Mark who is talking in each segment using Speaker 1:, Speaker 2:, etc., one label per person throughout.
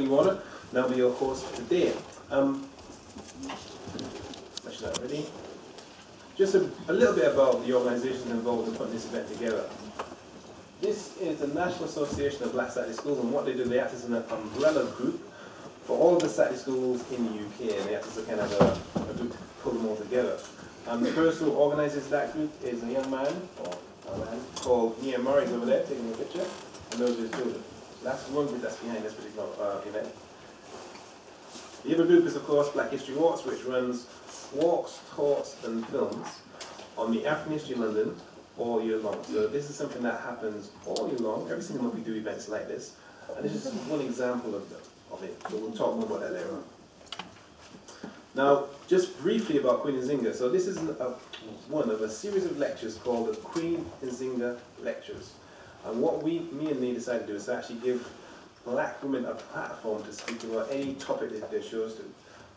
Speaker 1: Water, and I'll be your host today. Ready? Just a little bit about the organisations involved in putting this event together. This is the National Association of Black Saturday Schools, and what they do, they act as an umbrella group for all the Saturday schools in the UK, and they act as a kind of a group to pull them all together. The person who organises that group is a young man, or a man, called Ian Murray, over there, taking a picture, and those are his children. So that's one group that's behind this particular event. The other group is, of course, Black History Walks, which runs walks, talks, and films on the African history of London all year long. So this is something that happens all year long. Every single month we do events like this. And this is one example of it. So we'll talk more about that later on. Now, just briefly about Queen Nzinga. So this is one of a series of lectures called the Queen Nzinga Lectures. And what me and Lee decided to do is to actually give black women a platform to speak about any topic that they chose to.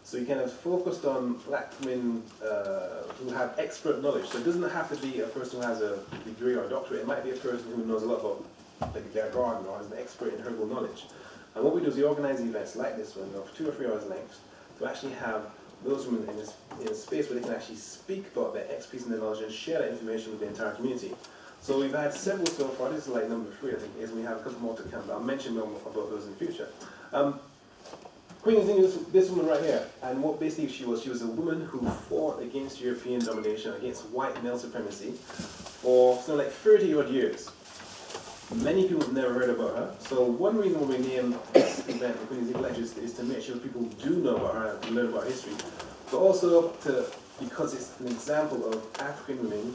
Speaker 1: So we kind of focused on black women who have expert knowledge. So it doesn't have to be a person who has a degree or a doctorate. It might be a person who knows a lot about their garden or is an expert in herbal knowledge. And what we do is we organize events like this one of 2 or 3 hours length to actually have those women in a space where they can actually speak about their expertise and their knowledge and share that information with the entire community. So we've had several so far. This is like number 3, I think, is we have a couple more to come. But I'll mention more about those in the future. Queen Nzinga is this woman right here, and what basically she was a woman who fought against European domination, against white male supremacy for something like 30-odd years. Many people have never heard about her. So one reason why we named this event the Queen Nzinga Lectures is to make sure people do know about her and learn about history, but also because it's an example of African women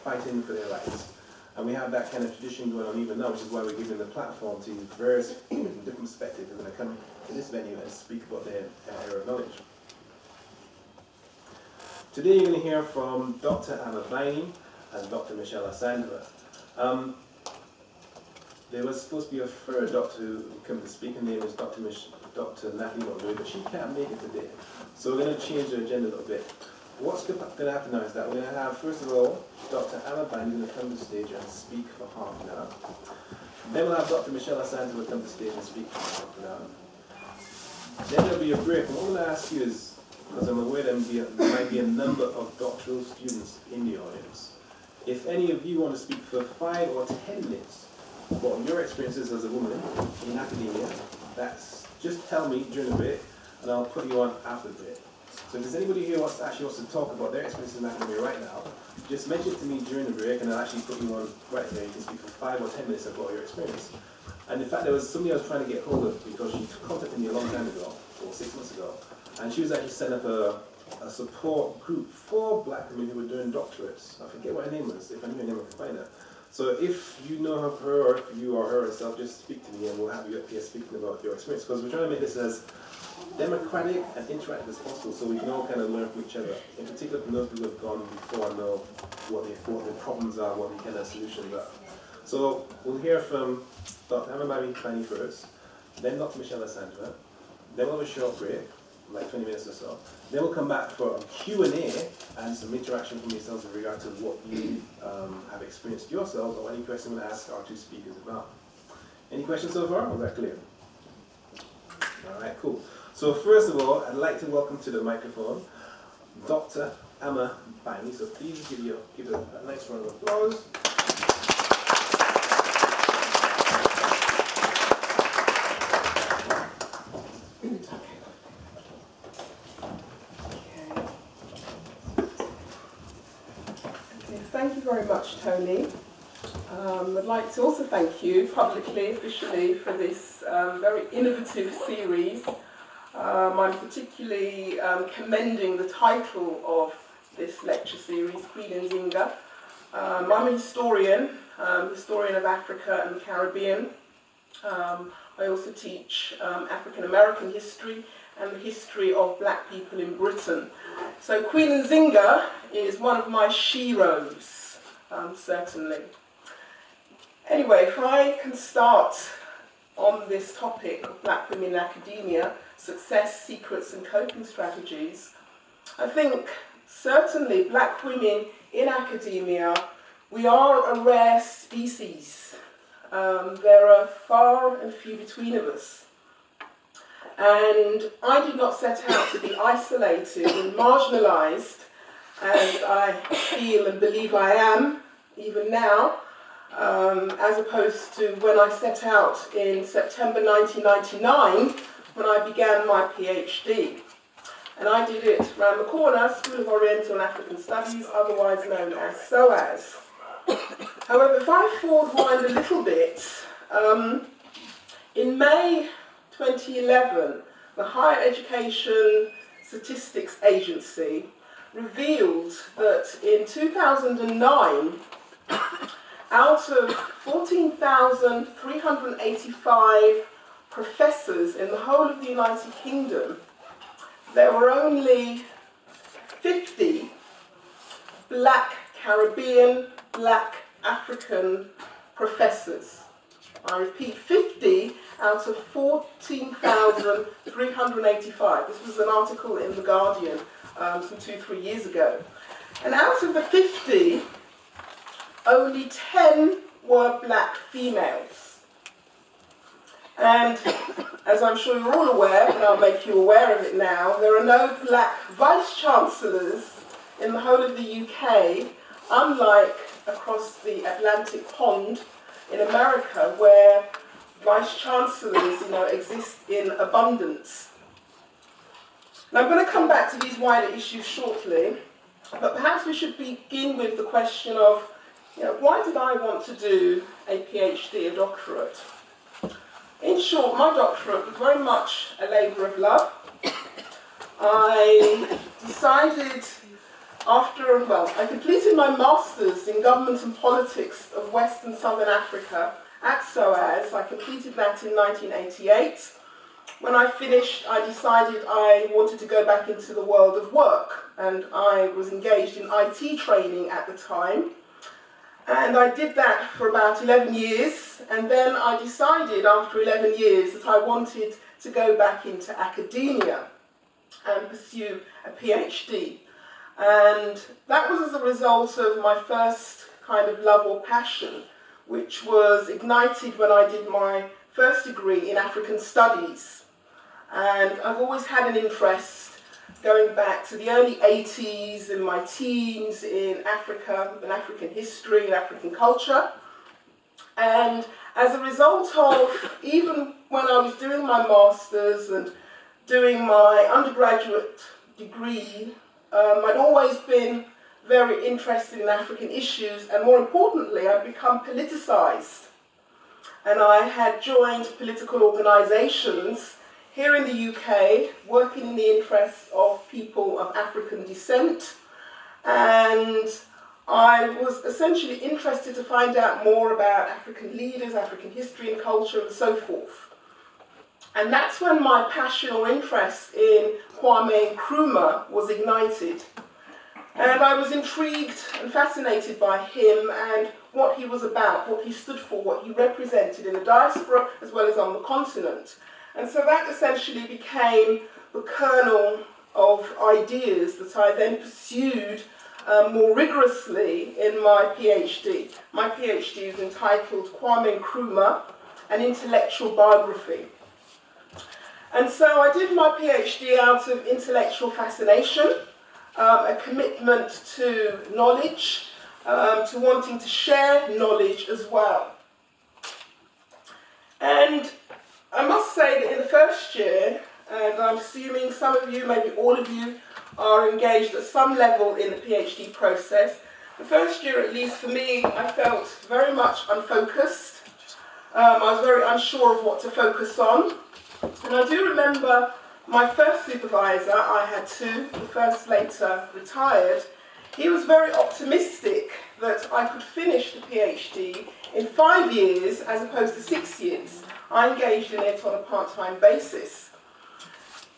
Speaker 1: fighting for their rights. And we have that kind of tradition going on even now, which is why we're giving the platform to various women from different perspectives who are going to come to this venue and speak about their area of knowledge. Today you're going to hear from Dr Ama Biney and Dr Michelle Asandra. There was supposed to be a third doctor who come to speak, and her name is Dr Natalie Monroe, but she can't make it today. So we're going to change the agenda a little bit. What's going to happen now is that we're going to have, first of all, Dr Ama Biney going to come to the stage and speak for half an hour. Then we'll have Dr Michelle Asandra will come to the stage and speak for half an hour. Then there'll be a break. And what I'm going to ask you is, because I'm aware there might be a number of doctoral students in the audience, if any of you want to speak for 5 or 10 minutes about your experiences as a woman in academia, just tell me during the break, and I'll put you on after the break. So if there's anybody here who actually wants to talk about their experiences in academia right now, just mention it to me during the break, and I'll actually put you on right there. You can speak for 5 or 10 minutes about your experience. And in fact, there was somebody I was trying to get hold of because she contacted me a long time ago, or 6 months ago, and she was actually setting up a support group for black women who were doing doctorates. I forget what her name was. If I knew her name, I could find her. So if you know of her, or if you or her herself, just speak to me, and we'll have you up here speaking about your experience, because we're trying to make this as democratic and interactive as possible, so we can all kind of learn from each other. In particular, from those people who have gone before and know what the problems are, what the kind of solutions are. So we'll hear from Dr Ama Biney first, then Dr Michelle Asandra, then we'll have a short break, like 20 minutes or so. Then we'll come back for a Q&A and some interaction from yourselves in regard to what you have experienced yourselves, or any question you want to ask our 2 speakers about. Any questions so far? Was that clear? All right, cool. So first of all, I'd like to welcome to the microphone Dr Ama Biney. So please give a nice round of applause.
Speaker 2: Thank you very much, Tony. I'd like to also thank you publicly, officially, for this very innovative series. I'm particularly commending the title of this lecture series, Queen Nzinga. I'm a historian of Africa and the Caribbean. I also teach African American history and the history of black people in Britain. So Queen Nzinga is one of my sheroes, certainly. Anyway, if I can start on this topic of black women in academia, success, secrets and coping strategies, I think certainly black women in academia, we are a rare species. There are far and few between of us. And I did not set out to be isolated and marginalised, as I feel and believe I am, even now, as opposed to when I set out in September 1999, when I began my PhD. And I did it round the corner, School of Oriental and African Studies, otherwise known as SOAS. However, if I forward a little bit, in May 2011, the Higher Education Statistics Agency revealed that in 2009, out of 14,385 professors in the whole of the United Kingdom, there were only 50 black Caribbean, black African professors. I repeat, 50 out of 14,385. This was an article in The Guardian some 2-3 years ago. And out of the 50, only 10 were black females. And as I'm sure you're all aware, and I'll make you aware of it now, there are no black vice-chancellors in the whole of the UK, unlike across the Atlantic pond in America, where vice-chancellors, exist in abundance. Now, I'm going to come back to these wider issues shortly, but perhaps we should begin with the question of, why did I want to do a PhD, a doctorate? In short, my doctorate was very much a labour of love. I decided I completed my Masters in Government and Politics of West and Southern Africa at SOAS. I completed that in 1988. When I finished, I decided I wanted to go back into the world of work, and I was engaged in IT training at the time. And I did that for about 11 years, and then I decided after 11 years that I wanted to go back into academia and pursue a PhD. And that was as a result of my first kind of love or passion, which was ignited when I did my first degree in African Studies. And I've always had an interest going back to the early 80s in my teens in Africa, in African history and African culture. And as a result of, even when I was doing my Masters and doing my undergraduate degree, I'd always been very interested in African issues, and more importantly, I'd become politicised. And I had joined political organisations here in the UK, working in the interests of people of African descent, and I was essentially interested to find out more about African leaders, African history and culture, and so forth. And that's when my passion or interest in Kwame Nkrumah was ignited. And I was intrigued and fascinated by him and what he was about, what he stood for, what he represented in the diaspora as well as on the continent. And so that essentially became the kernel of ideas that I then pursued more rigorously in my PhD. My PhD is entitled Kwame Nkrumah, an Intellectual Biography. And so I did my PhD out of intellectual fascination, a commitment to knowledge, to wanting to share knowledge as well. And I must say that in the first year, and I'm assuming some of you, maybe all of you, are engaged at some level in the PhD process. The first year, at least for me, I felt very much unfocused. I was very unsure of what to focus on. And I do remember my first supervisor, I had two, the first later retired, he was very optimistic that I could finish the PhD in 5 years as opposed to 6 years. I engaged in it on a part-time basis.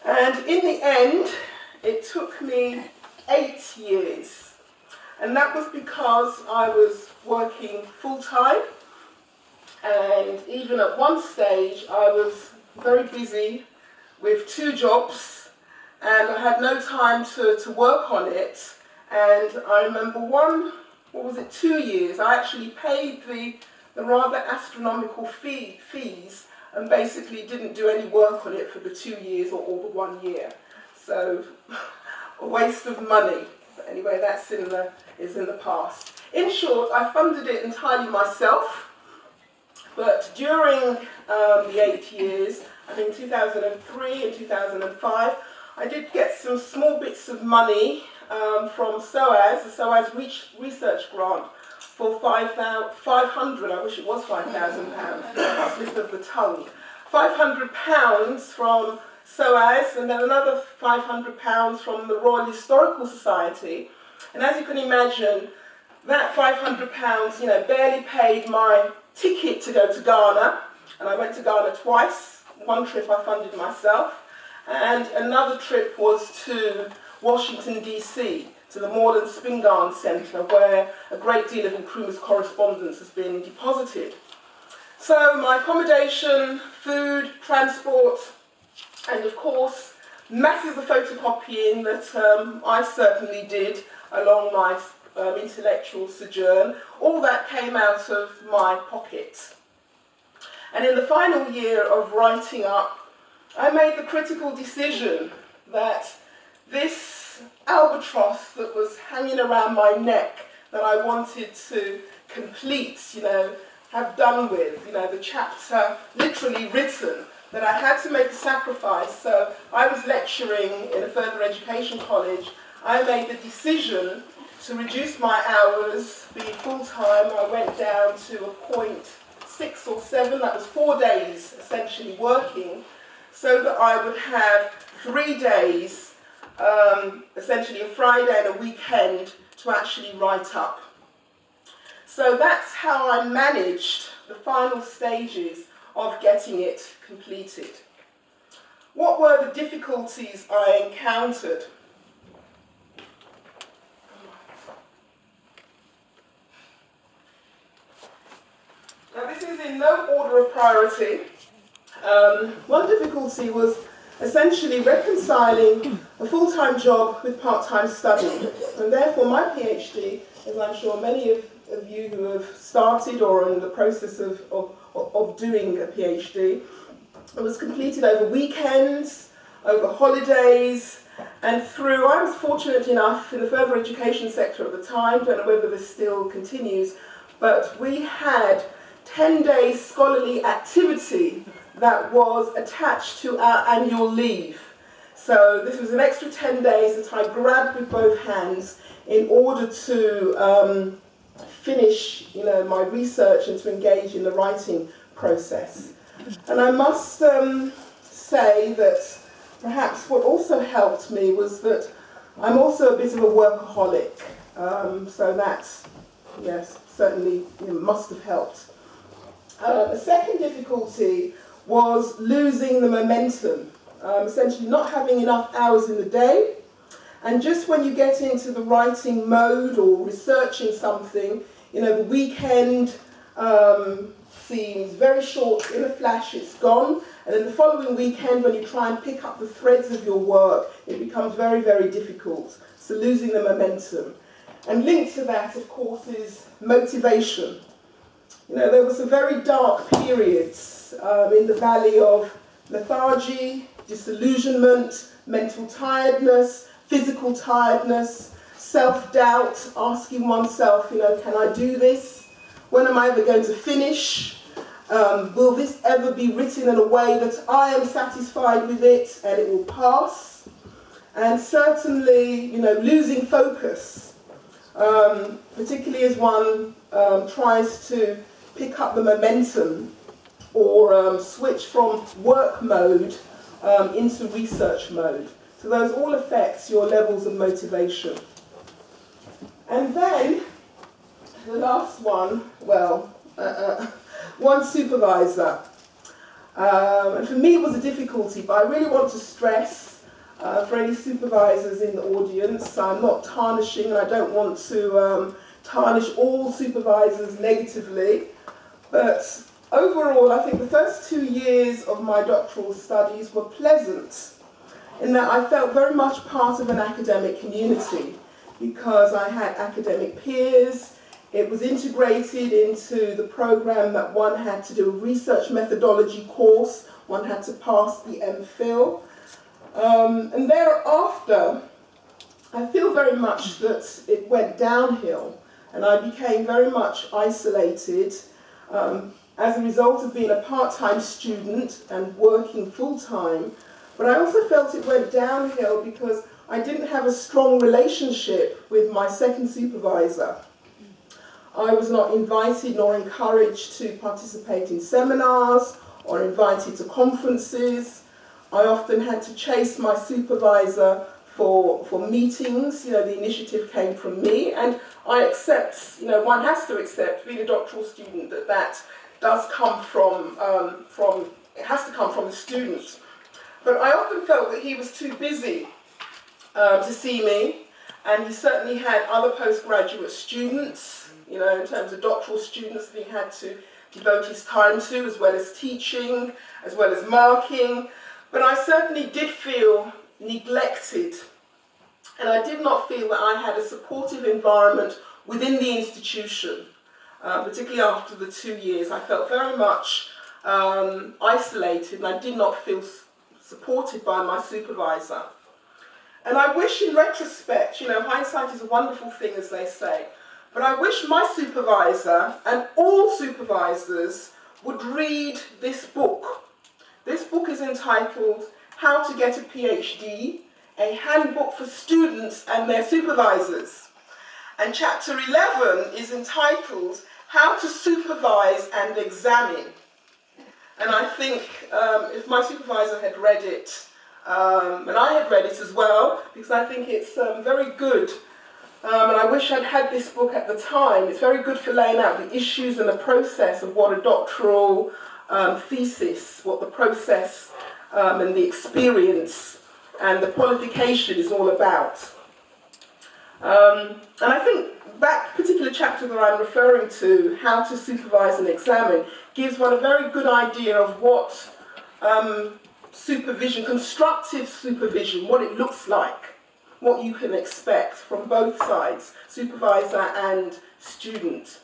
Speaker 2: And in the end, it took me 8 years. And that was because I was working full-time. And even at one stage, I was very busy with 2 jobs. And I had no time to work on it. And I remember 2 years, I actually paid the rather astronomical fees and basically didn't do any work on it for the 2 years or the 1 year. So, a waste of money. But anyway, that's in the past. In short, I funded it entirely myself, but during the 8 years, I think 2003 and 2005, I did get some small bits of money from SOAS, the SOAS Research Grant, for 500, I wish it was £5,000, slip of the tongue. £500 from SOAS, and then another £500 from the Royal Historical Society. And as you can imagine, that £500, you know, barely paid my ticket to go to Ghana, and I went to Ghana twice. One trip I funded myself, and another trip was to Washington, D.C., to the Moreland Spingarn Centre, where a great deal of Nkrumah's correspondence has been deposited. So my accommodation, food, transport, and of course, masses of photocopying that I certainly did along my intellectual sojourn, all that came out of my pocket. And in the final year of writing up, I made the critical decision that this albatross that was hanging around my neck, that I wanted to complete, you know, have done with, you know, the chapter literally written, that I had to make a sacrifice. So I was lecturing in a further education college. I made the decision to reduce my hours, be full-time. I went down to a point 6 or 7, that was 4 days essentially working, so that I would have 3 days, essentially a Friday and a weekend, to actually write up. So that's how I managed the final stages of getting it completed. What were the difficulties I encountered? Now this is in no order of priority. One difficulty was essentially reconciling a full-time job with part-time study. And therefore my PhD, as I'm sure many of you who have started or are in the process of doing a PhD, it was completed over weekends, over holidays, and through, I was fortunate enough in the further education sector at the time, don't know whether this still continues, but we had 10-day scholarly activity that was attached to our annual leave. So this was an extra 10 days that I grabbed with both hands in order to finish, you know, my research and to engage in the writing process. And I must say that perhaps what also helped me was that I'm also a bit of a workaholic. So that, yes, certainly, you know, must have helped. A second difficulty was losing the momentum, essentially not having enough hours in the day, and just when you get into the writing mode or researching something, you know, the weekend seems very short, in a flash it's gone, and then the following weekend when you try and pick up the threads of your work, it becomes very, very difficult, so losing the momentum. And linked to that, of course, is motivation. You know, there were some very dark periods in the valley of lethargy, disillusionment, mental tiredness, physical tiredness, self-doubt, asking oneself, you know, can I do this? When am I ever going to finish? Will this ever be written in a way that I am satisfied with it and it will pass? And certainly, you know, losing focus, particularly as one tries to pick up the momentum or switch from work mode into research mode. So those all affects your levels of motivation. And then, the last one, well, one supervisor. And for me it was a difficulty, but I really want to stress for any supervisors in the audience, I'm not tarnishing and I don't want to tarnish all supervisors negatively, but overall I think the first 2 years of my doctoral studies were pleasant in that I felt very much part of an academic community because I had academic peers It was integrated into the program that one had to do a research methodology course, one had to pass the MPhil. And thereafter, I feel very much that it went downhill, and I became very much isolated as a result of being a part-time student and working full-time. But I also felt it went downhill because I didn't have a strong relationship with my second supervisor. I was not invited nor encouraged to participate in seminars or invited to conferences. I often had to chase my supervisor for meetings. The initiative came from me, and I accept, one has to accept, being a doctoral student, that does come from it has to come from the student. But I often felt that he was too busy to see me, and he certainly had other postgraduate students, in terms of doctoral students that he had to devote his time to, as well as teaching, as well as marking. But I certainly did feel neglected, and I did not feel that I had a supportive environment within the institution, particularly after the 2 years. I felt very much isolated, and I did not feel supported by my supervisor. And I wish, in retrospect, hindsight is a wonderful thing, as they say, but I wish my supervisor and all supervisors would read this book. This book is entitled How to Get a PhD, a handbook for students and their supervisors. And chapter 11 is entitled How to Supervise and Examine. And I think if my supervisor had read it, and I had read it as well, because I think it's very good, and I wish I'd had this book at the time. It's very good for laying out the issues and the process of what a doctoral thesis, what the process and the experience and the qualification is all about. And I think that particular chapter that I'm referring to, How to Supervise and Examine, gives one a very good idea of what supervision, constructive supervision, what it looks like, what you can expect from both sides, supervisor and student.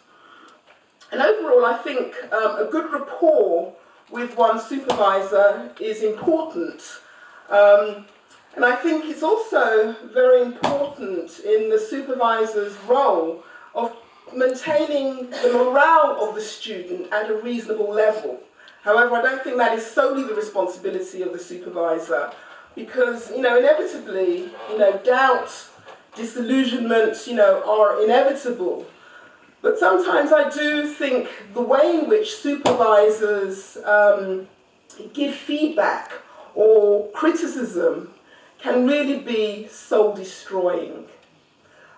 Speaker 2: And overall, I think a good rapport with one's supervisor is important. And I think it's also very important in the supervisor's role of maintaining the morale of the student at a reasonable level. However, I don't think that is solely the responsibility of the supervisor, because, inevitably, doubt, disillusionment, are inevitable. But sometimes I do think the way in which supervisors give feedback or criticism can really be soul-destroying.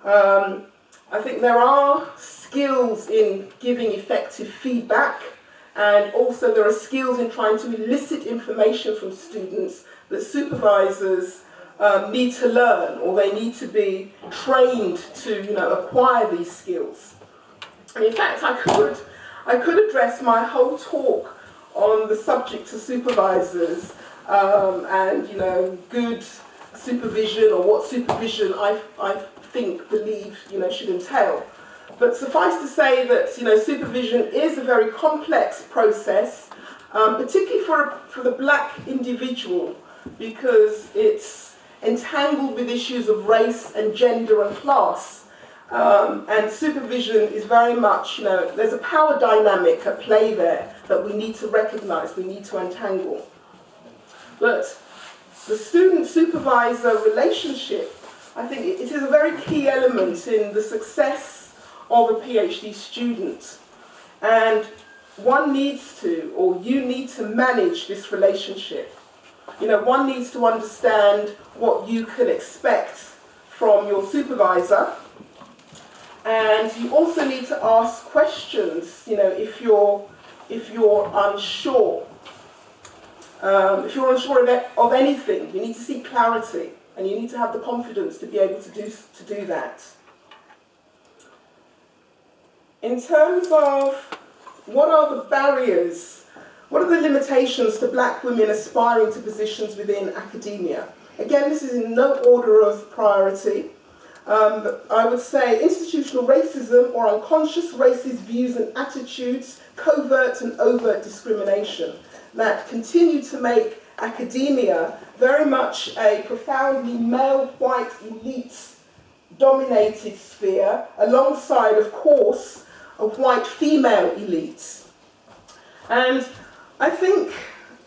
Speaker 2: I think there are skills in giving effective feedback, and also there are skills in trying to elicit information from students that supervisors need to learn, or they need to be trained to acquire these skills. And in fact, I could address my whole talk on the subject of supervisors and good supervision, or what supervision I believe should entail. But suffice to say that supervision is a very complex process, particularly for the black individual, because it's entangled with issues of race and gender and class. And supervision is very much, there's a power dynamic at play there that we need to recognize, we need to untangle. But the student-supervisor relationship, I think it is a very key element in the success of a PhD student. And one needs to, or you need to manage this relationship. One needs to understand what you can expect from your supervisor. And you also need to ask questions, if you're unsure. If you're unsure of anything, you need to seek clarity, and you need to have the confidence to be able to do that. In terms of what are the barriers, what are the limitations to black women aspiring to positions within academia? Again, this is in no order of priority. I would say institutional racism or unconscious racist views and attitudes, covert and overt discrimination that continue to make academia very much a profoundly male white elite dominated sphere alongside, of course, a white female elite. And I think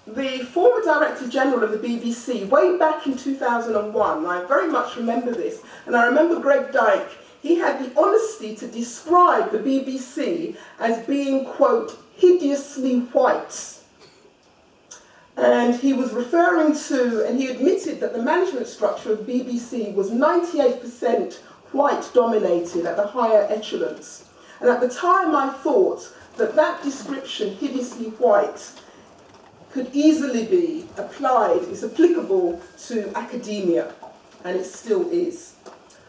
Speaker 2: the former Director General of the BBC, way back in 2001, I very much remember this, and I remember Greg Dyke, he had the honesty to describe the BBC as being, quote, hideously white. And he was referring to, and he admitted that the management structure of the BBC was 98% white dominated at the higher echelons. And at the time I thought that that description, hideously white, could easily be applied, is applicable to academia, and it still is.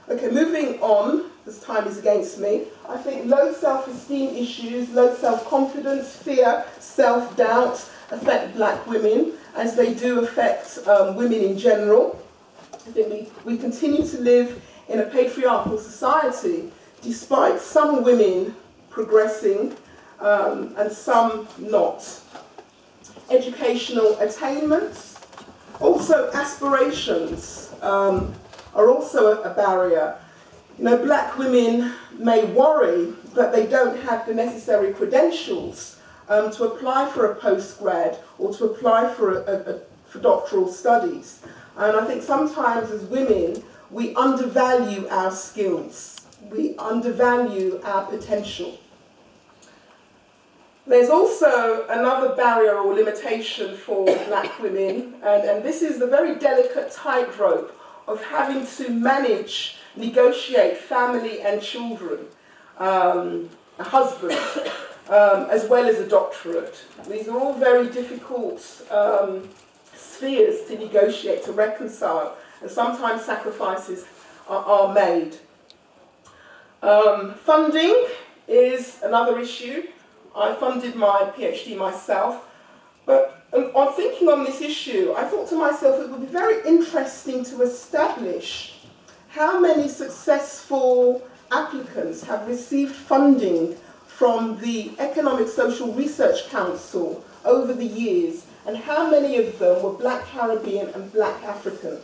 Speaker 2: Okay, moving on, as time is against me, I think low self-esteem issues, low self-confidence, fear, self-doubt affect black women, as they do affect women in general. I think we continue to live in a patriarchal society, despite some women progressing and some not. Educational attainments, also aspirations are also a barrier. You know, black women may worry that they don't have the necessary credentials to apply for a postgrad or to apply for doctoral studies. And I think sometimes as women, we undervalue our skills. We undervalue our potential. There's also another barrier or limitation for black women, and this is the very delicate tightrope of having to manage, negotiate family and children, a husband, as well as a doctorate. These are all very difficult spheres to negotiate, to reconcile, and sometimes sacrifices are made. Funding is another issue. I funded my PhD myself, but on thinking on this issue, I thought to myself it would be very interesting to establish how many successful applicants have received funding from the Economic Social Research Council over the years, and how many of them were Black Caribbean and Black African.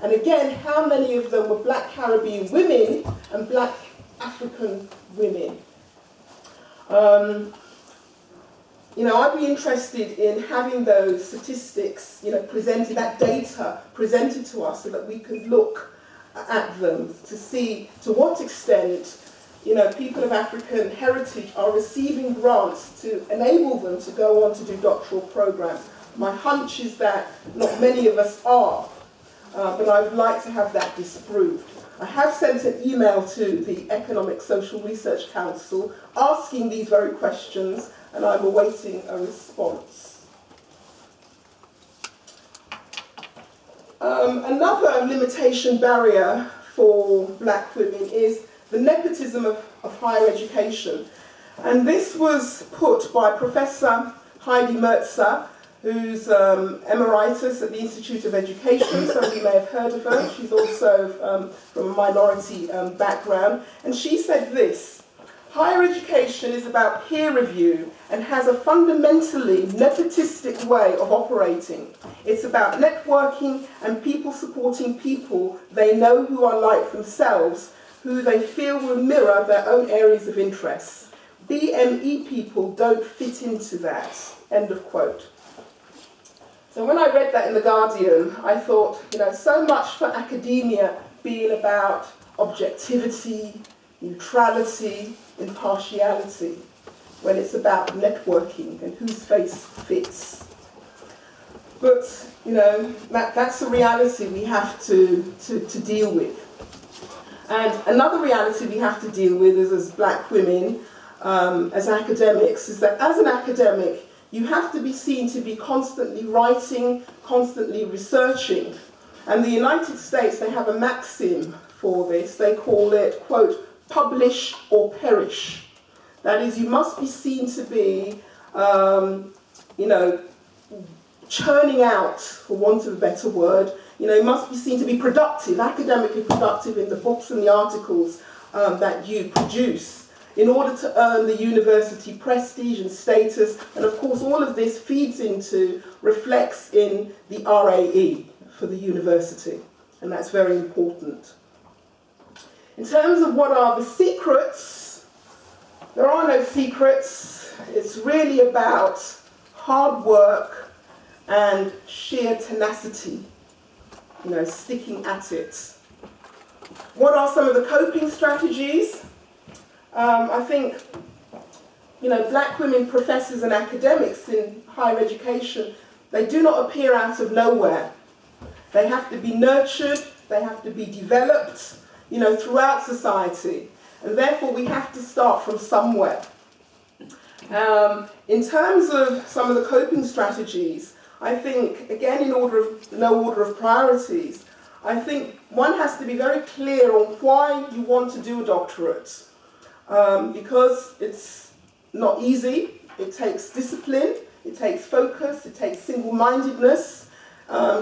Speaker 2: And again, how many of them were Black Caribbean women and Black African women. You know, I'd be interested in having those statistics, you know, presented, that data presented to us so that we could look at them to see to what extent, you know, people of African heritage are receiving grants to enable them to go on to do doctoral programs. My hunch is that not many of us are, but I would like to have that disproved. I have sent an email to the Economic Social Research Council asking these very questions, and I'm awaiting a response. Another limitation barrier for black women is the nepotism of higher education. And this was put by Professor Heidi Merzer, who's emeritus at the Institute of Education, so you may have heard of her. She's also from a minority background. And she said this: higher education is about peer review and has a fundamentally nepotistic way of operating. It's about networking and people supporting people they know who are like themselves, who they feel will mirror their own areas of interest. BME people don't fit into that. End of quote. So when I read that in The Guardian, I thought, you know, so much for academia being about objectivity, neutrality, impartiality, when it's about networking and whose face fits. But, you know, that's a reality we have to deal with. And another reality we have to deal with as black women, as academics, is that as an academic, you have to be seen to be constantly writing, constantly researching. And the United States, they have a maxim for this. They call it, quote, publish or perish. That is, you must be seen to be, you know, churning out, for want of a better word. It must be seen to be productive, academically productive in the books and the articles that you produce in order to earn the university prestige and status. And of course, all of this reflects in the RAE for the university. And that's very important. In terms of what are the secrets, there are no secrets. It's really about hard work and sheer tenacity, sticking at it. What are some of the coping strategies? I think, black women professors and academics in higher education, they do not appear out of nowhere. They have to be nurtured, they have to be developed, throughout society. And therefore we have to start from somewhere. In terms of some of the coping strategies, I think, again, no order of priorities, I think one has to be very clear on why you want to do a doctorate. Because it's not easy, it takes discipline, it takes focus, it takes single-mindedness,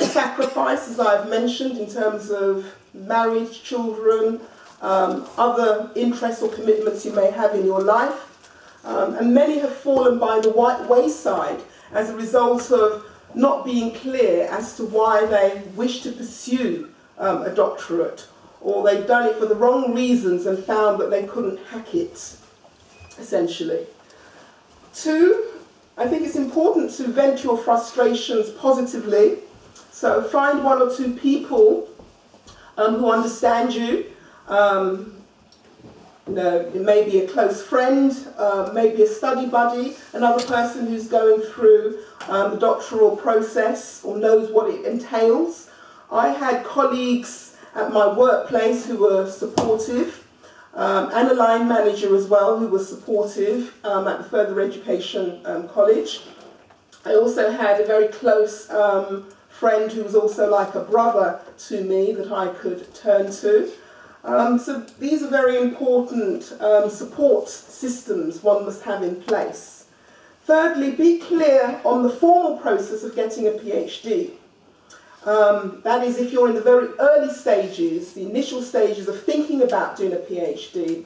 Speaker 2: sacrifice, as I've mentioned, in terms of marriage, children, other interests or commitments you may have in your life. And many have fallen by the wayside as a result of not being clear as to why they wish to pursue a doctorate, or they've done it for the wrong reasons and found that they couldn't hack it, essentially. 2, I think it's important to vent your frustrations positively. So find 1 or 2 people who understand you. It may be a close friend, maybe a study buddy, another person who's going through the doctoral process or knows what it entails. I had colleagues at my workplace who were supportive, and a line manager as well who was supportive at the further education college. I also had a very close friend who was also like a brother to me that I could turn to. So these are very important support systems one must have in place. Thirdly, be clear on the formal process of getting a PhD. That is, if you're in the very early stages, the initial stages of thinking about doing a PhD,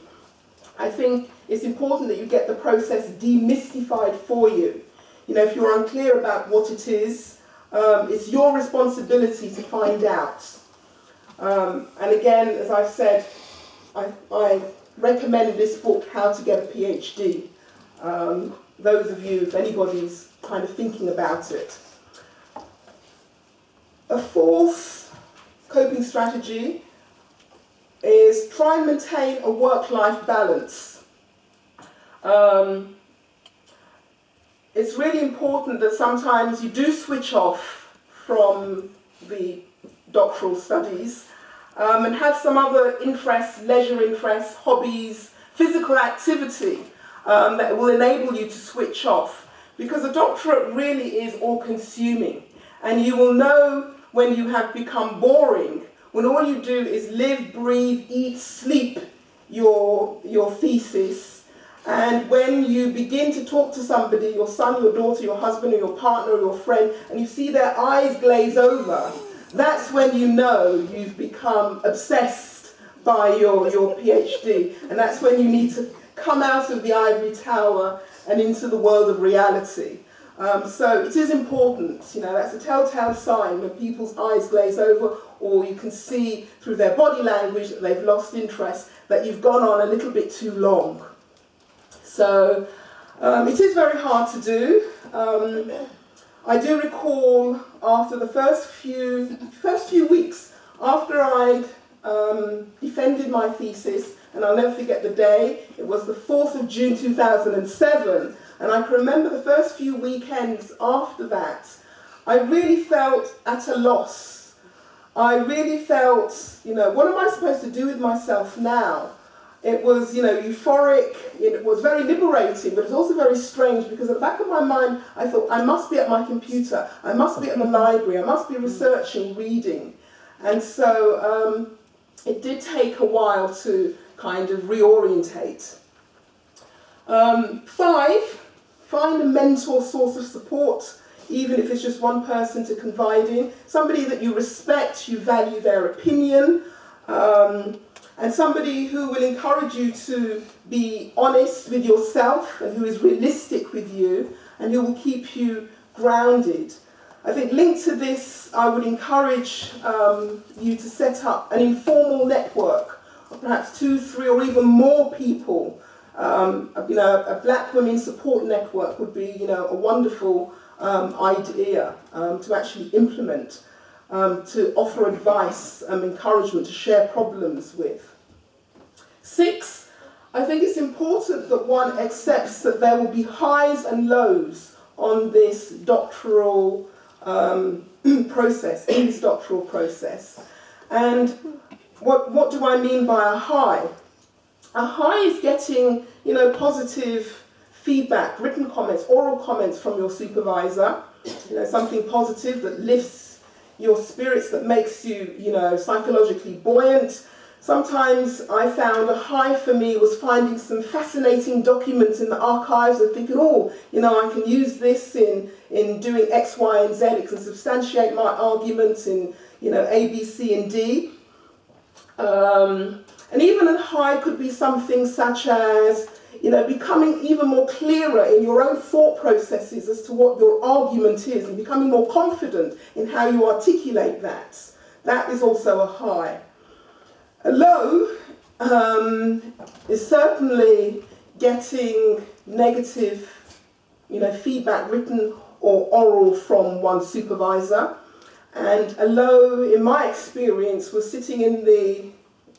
Speaker 2: I think it's important that you get the process demystified for you. If you're unclear about what it is, it's your responsibility to find out. And again, as I've said, I recommend this book, How to Get a PhD. Those of you, if anybody's kind of thinking about it. A 4th coping strategy is try and maintain a work-life balance. It's really important that sometimes you do switch off from the doctoral studies and have some other interests, leisure interests, hobbies, physical activity that will enable you to switch off. Because a doctorate really is all-consuming, and you will know when you have become boring, when all you do is live, breathe, eat, sleep your thesis, and when you begin to talk to somebody, your son, your daughter, your husband, or your partner, or your friend, and you see their eyes glaze over, that's when you know you've become obsessed by your PhD, and that's when you need to come out of the ivory tower and into the world of reality. So it is important, that's a telltale sign when people's eyes glaze over, or you can see through their body language that they've lost interest, that you've gone on a little bit too long. So it is very hard to do. I do recall after the first few weeks after I'd defended my thesis, and I'll never forget the day, it was the 4th of June 2007, and I can remember the first few weekends after that, I really felt at a loss. I really felt, what am I supposed to do with myself now? It was, euphoric, it was very liberating, but it was also very strange, because at the back of my mind, I thought, I must be at my computer, I must be at the library, I must be researching, reading. And so it did take a while to kind of reorientate. 5, find a mentor source of support. even if it's just one person to confide in, somebody that you respect, you value their opinion, and somebody who will encourage you to be honest with yourself and who is realistic with you and who will keep you grounded. I think linked to this, I would encourage you to set up an informal network of perhaps 2, 3 or even more people. A Black Women Support Network would be a wonderful idea to actually implement, to offer advice and encouragement, to share problems with. 6, I think it's important that one accepts that there will be highs and lows on this doctoral process, in this doctoral process. And what do I mean by a high? A high is getting, positive feedback, written comments, oral comments from your supervisor, something positive that lifts your spirits, that makes you, psychologically buoyant. Sometimes I found a high for me was finding some fascinating documents in the archives and thinking, I can use this in doing X, Y, and Z. It can substantiate my arguments in, A, B, C, and D. And even a high could be something such as, becoming even more clearer in your own thought processes as to what your argument is and becoming more confident in how you articulate that. That is also a high. A low is certainly getting negative, feedback, written or oral, from one supervisor. And a low, in my experience, was sitting in the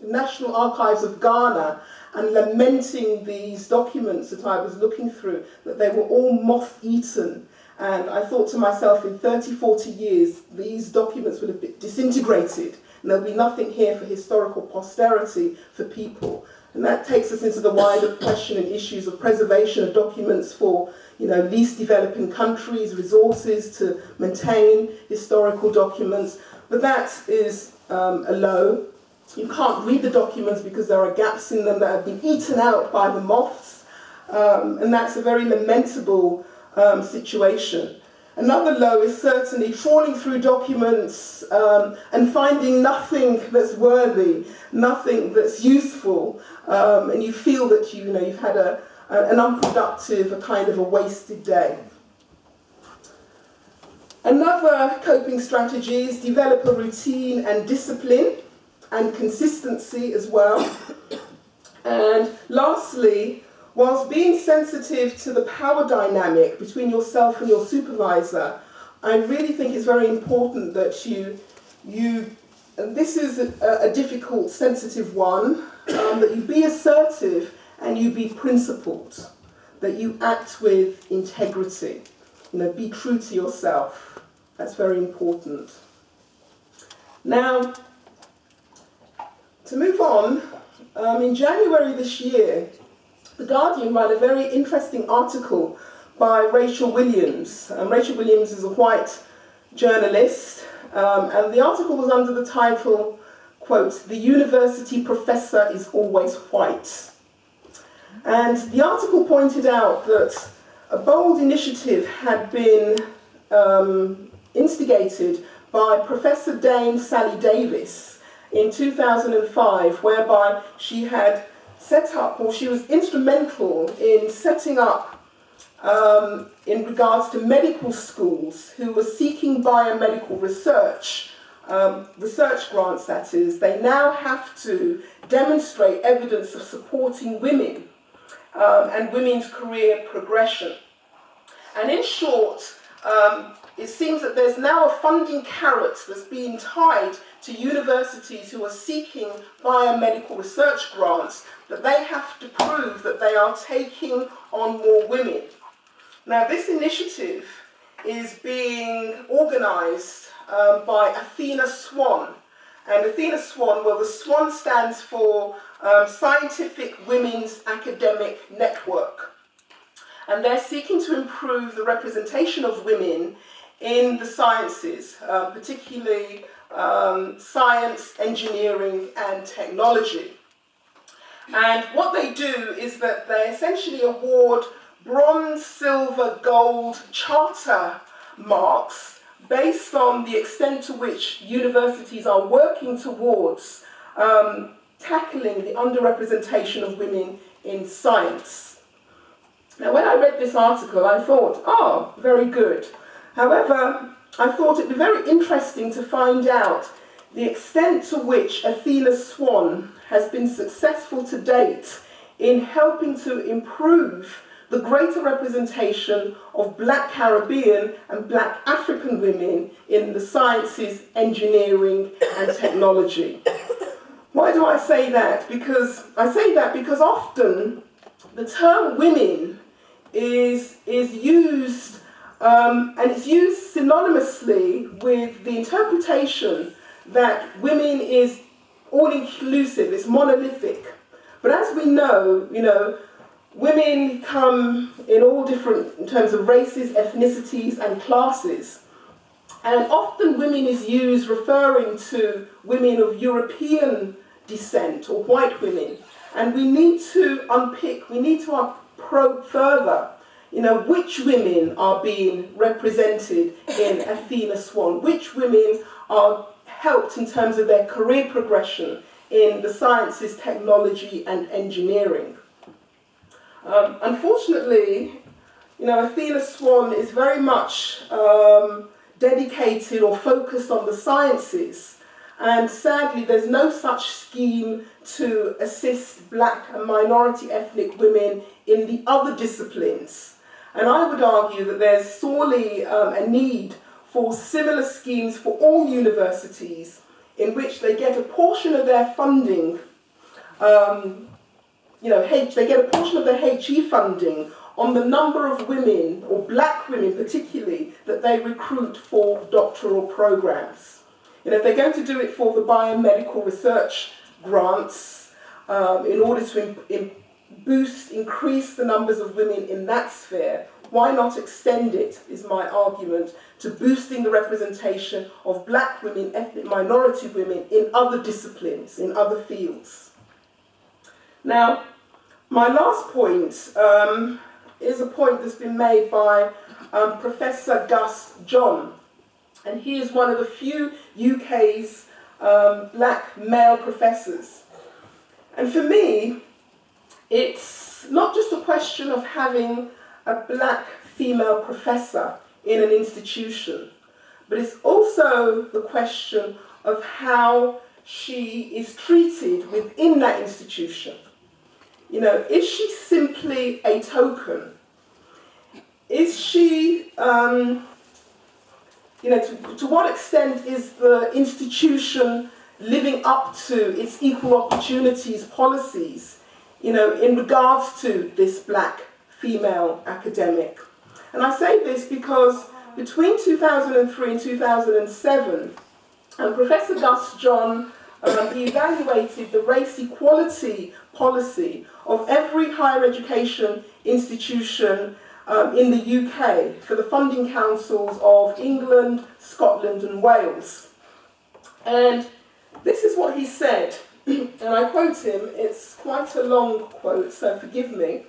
Speaker 2: National Archives of Ghana and lamenting these documents that I was looking through, that they were all moth-eaten. And I thought to myself, in 30, 40 years, these documents would have been disintegrated, and there'll be nothing here for historical posterity for people. And that takes us into the wider question and issues of preservation of documents for, least developing countries, resources to maintain historical documents. But that is a low. You can't read the documents because there are gaps in them that have been eaten out by the moths. And that's a very lamentable situation. Another low is certainly trawling through documents and finding nothing that's worthy, nothing that's useful, and you feel that you've had an unproductive, a kind of a wasted day. Another coping strategy is develop a routine and discipline and consistency as well. And lastly, whilst being sensitive to the power dynamic between yourself and your supervisor, I really think it's very important that you and this is a difficult, sensitive one, that you be assertive and you be principled, that you act with integrity, be true to yourself. That's very important. Now, to move on, in January this year, The Guardian ran a very interesting article by Rachel Williams. Rachel Williams is a white journalist, and the article was under the title, quote, "The University Professor is Always White." And the article pointed out that a bold initiative had been instigated by Professor Dame Sally Davis in 2005, whereby she had set up, or she was instrumental in setting up, in regards to medical schools who were seeking biomedical research, research grants that is, they now have to demonstrate evidence of supporting women and women's career progression. And in short, it seems that there's now a funding carrot that's being tied to universities who are seeking biomedical research grants, that they have to prove that they are taking on more women. Now, this initiative is being organised by Athena Swan. And Athena Swan, well, the Swan stands for Scientific Women's Academic Network. And they're seeking to improve the representation of women in the sciences, particularly science, engineering, and technology. And what they do is that they essentially award bronze, silver, gold charter benchmarks based on the extent to which universities are working towards tackling the underrepresentation of women in science. Now, when I read this article, I thought, oh, very good. However, I thought it'd be very interesting to find out the extent to which Athena Swan has been successful to date in helping to improve the greater representation of Black Caribbean and Black African women in the sciences, engineering and technology. Why do I say that? I say that because often the term women is used, and it's used synonymously with the interpretation that women is all-inclusive, it's monolithic. But as we know, women come in all different, in terms of races, ethnicities, and classes. And often women is used referring to women of European descent, or white women. And we need to unpick, we need to probe further, which women are being represented in Athena Swan, which women are helped in terms of their career progression in the sciences, technology, and engineering. Unfortunately, Athena Swan is very much dedicated or focused on the sciences, and sadly there's no such scheme to assist Black and minority ethnic women in the other disciplines. And I would argue that there's sorely a need for similar schemes for all universities in which they get a portion of their funding, they get a portion of their HE funding on the number of women, or Black women particularly, that they recruit for doctoral programs. If they're going to do it for the biomedical research grants, in order to increase the numbers of women in that sphere, why not extend it, is my argument, to boosting the representation of Black women, ethnic minority women in other disciplines, in other fields. Now, my last point is a point that's been made by Professor Gus John, and he is one of the few UK's Black male professors. And for me, it's not just a question of having a Black female professor in an institution, but it's also the question of how she is treated within that institution. Is she simply a token? Is she, to what extent is the institution living up to its equal opportunities policies, in regards to this Black female academic? And I say this because between 2003 and 2007, Professor Gus John he evaluated the race equality policy of every higher education institution in the UK for the funding councils of England, Scotland and Wales. And this is what he said, and I quote him, it's quite a long quote, so forgive me.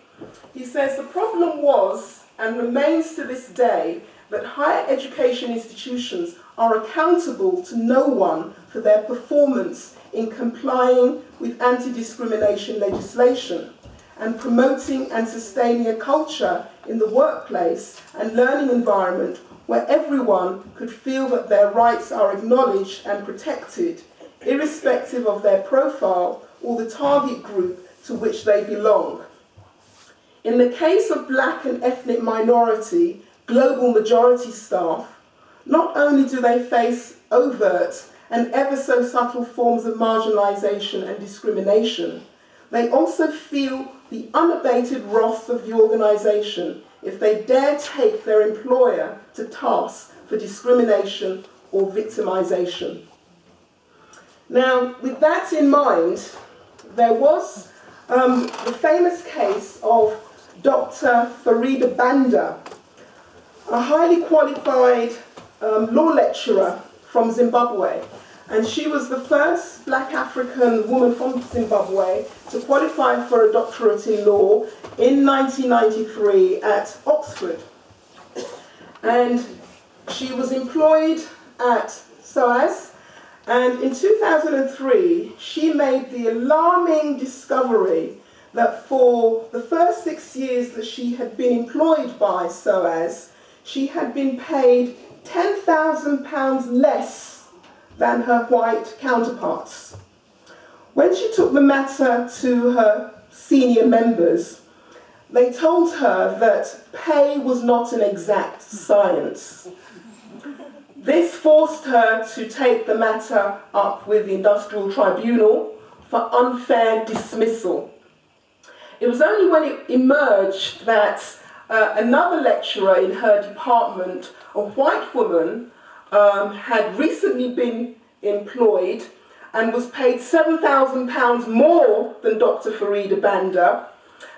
Speaker 2: He says, "The problem was and remains to this day that higher education institutions are accountable to no one for their performance in complying with anti-discrimination legislation and promoting and sustaining a culture in the workplace and learning environment where everyone could feel that their rights are acknowledged and protected, irrespective of their profile or the target group to which they belong. In the case of Black and ethnic minority, global majority staff, not only do they face overt and ever so subtle forms of marginalisation and discrimination, they also feel the unabated wrath of the organisation if they dare take their employer to task for discrimination or victimisation." Now, with that in mind, there was the famous case of Dr. Farida Banda, a highly qualified law lecturer from Zimbabwe, and she was the first Black African woman from Zimbabwe to qualify for a doctorate in law in 1993 at Oxford. And She was employed at SOAS, and in 2003 she made the alarming discovery that for the first 6 years that she had been employed by SOAS, she had been paid £10,000 less than her white counterparts. When she took the matter to her senior members, they told her that pay was not an exact science. This forced her to take the matter up with the Industrial Tribunal for unfair dismissal. It was only when it emerged that another lecturer in her department, a white woman, had recently been employed and was paid £7,000 more than Dr. Farida Banda,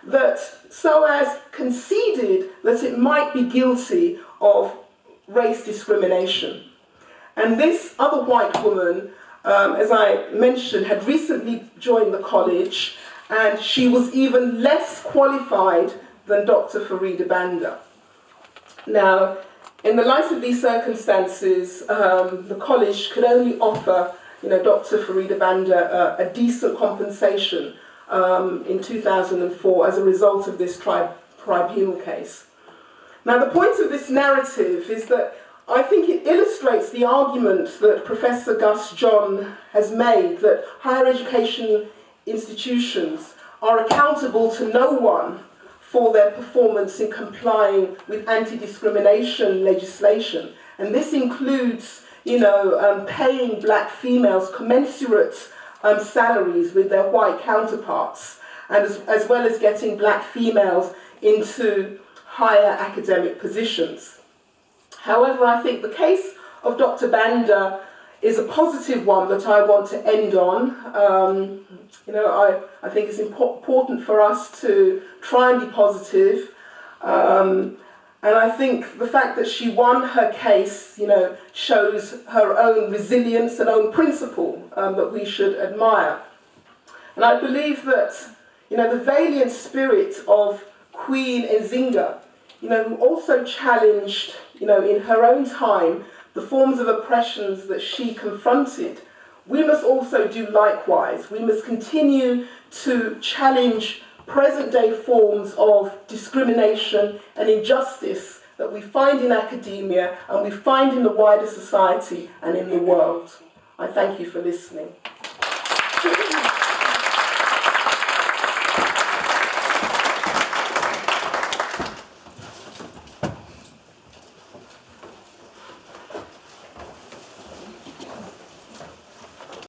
Speaker 2: that SOAS conceded that it might be guilty of race discrimination. And this other white woman, as I mentioned, had recently joined the college, and she was even less qualified than Dr. Farida Banda. Now, in the light of these circumstances, the college could only offer Dr. Farida Banda a decent compensation in 2004 as a result of this tribunal case. Now, the point of this narrative is that I think it illustrates the argument that Professor Gus John has made, that higher education institutions are accountable to no one for their performance in complying with anti-discrimination legislation. And this includes, paying black females commensurate salaries with their white counterparts, and as well as getting black females into higher academic positions. However, I think the case of Dr. Banda is a positive one that I want to end on. I think it's important for us to try and be positive. And I think the fact that she won her case, shows her own resilience and own principle that we should admire. And I believe that, the valiant spirit of Queen Nzinga, who also challenged, in her own time, the forms of oppressions that she confronted, we must also do likewise. We must continue to challenge present-day forms of discrimination and injustice that we find in academia and we find in the wider society and in the world. I thank you for listening.